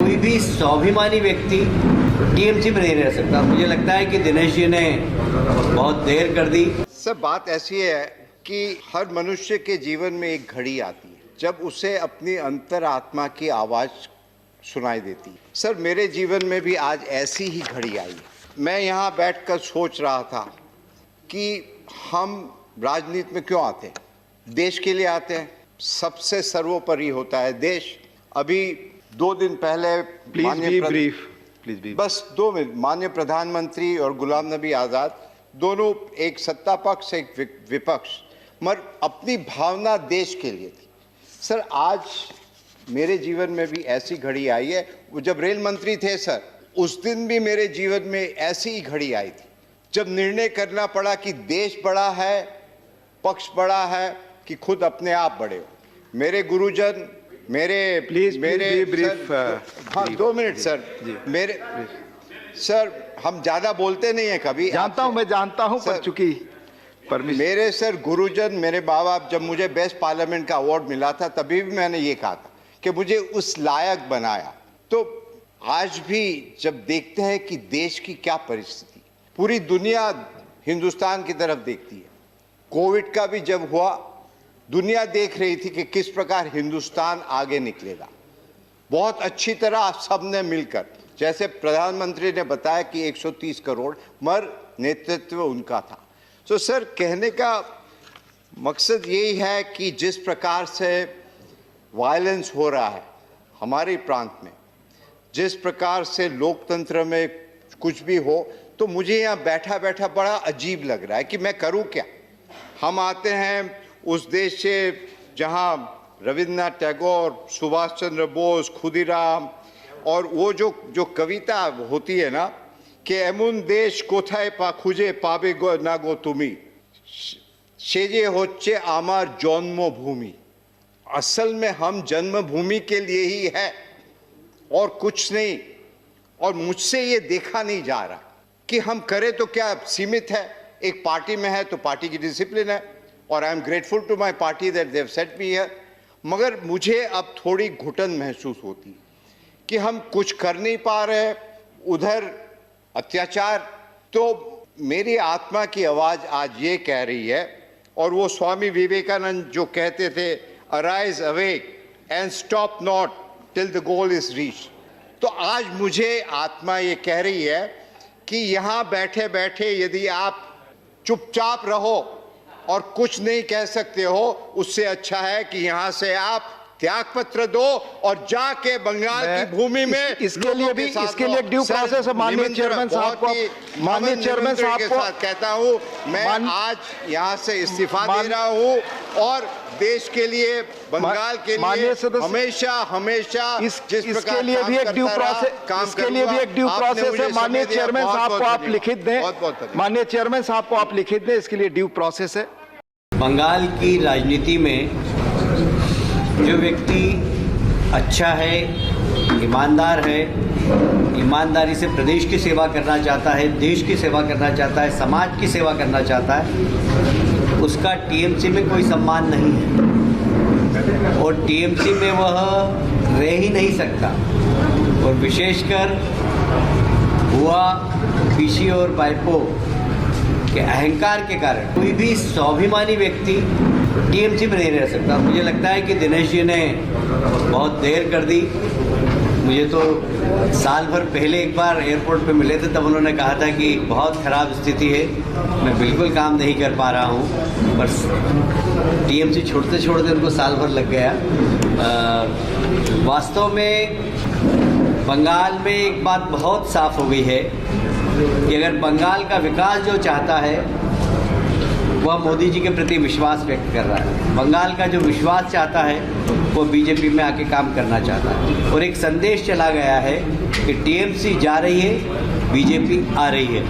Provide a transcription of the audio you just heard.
कोई भी स्वाभिमानी व्यक्ति टीएमसी में नहीं रह सकता। मुझे लगता है कि दिनेश जी ने बहुत देर कर दी। सर, बात ऐसी है कि हर मनुष्य के जीवन में एक घड़ी आती है जब उसे अपनी अंतरात्मा की आवाज़ सुनाई देती है। सर, मेरे जीवन में भी आज ऐसी ही घड़ी आई। मैं यहाँ बैठकर सोच रहा था कि हम राजनीति में क्यों आते हैं। देश के लिए आते हैं, सबसे सर्वोपरि होता है देश। अभी 2 दिन पहले बस 2 मिनट, माननीय प्रधानमंत्री और गुलाम नबी आज़ाद दोनों, एक सत्ता पक्ष एक विपक्ष, मगर अपनी भावना देश के लिए थी। सर, आज मेरे जीवन में भी ऐसी घड़ी आई है। वो जब रेल मंत्री थे सर, उस दिन भी मेरे जीवन में ऐसी ही घड़ी आई थी जब निर्णय करना पड़ा कि देश बड़ा है, पक्ष बड़ा है कि खुद अपने आप बड़े हो। मेरे गुरुजन, हाँ 2 मिनट सर, सर हम ज़्यादा बोलते नहीं हैं कभी। मैं जानता हूं पर चूंकि मेरे सर गुरुजन, मेरे माँ बाप, जब मुझे बेस्ट पार्लियामेंट का अवार्ड मिला था तभी भी मैंने ये कहा था कि मुझे उस लायक बनाया। तो आज भी जब देखते हैं कि देश की क्या परिस्थिति, पूरी दुनिया हिंदुस्तान की तरफ देखती है। कोविड का भी जब हुआ, दुनिया देख रही थी कि किस प्रकार हिंदुस्तान आगे निकलेगा। बहुत अच्छी तरह सबने मिलकर, जैसे प्रधानमंत्री ने बताया कि 130 करोड़, मगर नेतृत्व उनका था। तो सर, कहने का मकसद यही है कि जिस प्रकार से वायलेंस हो रहा है हमारे प्रांत में, जिस प्रकार से लोकतंत्र में कुछ भी हो, तो मुझे यहाँ बैठा बैठा बड़ा अजीब लग रहा है कि मैं करूँ क्या। हम आते हैं उस देश से जहाँ रविन्द्रनाथ टैगोर, सुभाष चंद्र बोस, खुदीराम, और वो जो कविता होती है ना कि एमुन देश कोथाय पा खुजे पाबे गो ना गो तुमी सेजे होच्चे आमार जन्मभूमि। असल में हम जन्मभूमि के लिए ही है और कुछ नहीं। और मुझसे ये देखा नहीं जा रहा कि हम करें तो क्या सीमित है। एक पार्टी में है तो पार्टी की डिसिप्लिन है, और I am grateful to my party that they have set me here. मगर मुझे अब थोड़ी घुटन महसूस होती कि हम कुछ कर नहीं पा रहे, उधर अत्याचार। तो मेरी आत्मा की आवाज़ आज ये कह रही है, और वो स्वामी विवेकानंद जो कहते थे, arise awake and stop not till the goal is reach. तो आज मुझे आत्मा ये कह रही है कि यहाँ बैठे बैठे यदि आप चुपचाप रहो और कुछ नहीं कह सकते हो, उससे अच्छा है कि यहाँ से आप त्याग पत्र दो और जाके बंगाल की भूमि में इसके लिए ड्यू प्रोसेस है। माननीय चेयरमैन साहब को कहता हूँ, मैं आज यहाँ से इस्तीफा दे रहा हूँ और देश के लिए, बंगाल के लिए हमेशा इसके लिए भी एक ड्यू प्रोसेस है। माननीय चेयरमैन साहब को आप लिखित दें, माननीय चेयरमैन साहब को आप लिखित दें, इसके लिए ड्यू प्रोसेस है। बंगाल की राजनीति में जो व्यक्ति अच्छा है, ईमानदार है, ईमानदारी से प्रदेश की सेवा करना चाहता है, देश की सेवा करना चाहता है, समाज की सेवा करना चाहता है, उसका टीएमसी में कोई सम्मान नहीं है और टीएमसी में वह रह ही नहीं सकता। और विशेषकर हुआ पीसी और बाइपो के अहंकार के कारण कोई भी स्वाभिमानी व्यक्ति टीएमसी में नहीं रह सकता। मुझे लगता है कि दिनेश जी ने बहुत देर कर दी। मुझे तो साल भर पहले एक बार एयरपोर्ट पे मिले थे, तब उन्होंने कहा था कि बहुत ख़राब स्थिति है, मैं बिल्कुल काम नहीं कर पा रहा हूँ। पर टीएमसी छोड़ते छोड़ते उनको साल भर लग गया। वास्तव में बंगाल में एक बात बहुत साफ हो गई है कि अगर बंगाल का विकास जो चाहता है वह मोदी जी के प्रति विश्वास व्यक्त कर रहा है। बंगाल का जो विश्वास चाहता है वो बीजेपी में आके काम करना चाहता है। और एक संदेश चला गया है कि टीएमसी जा रही है, बीजेपी आ रही है।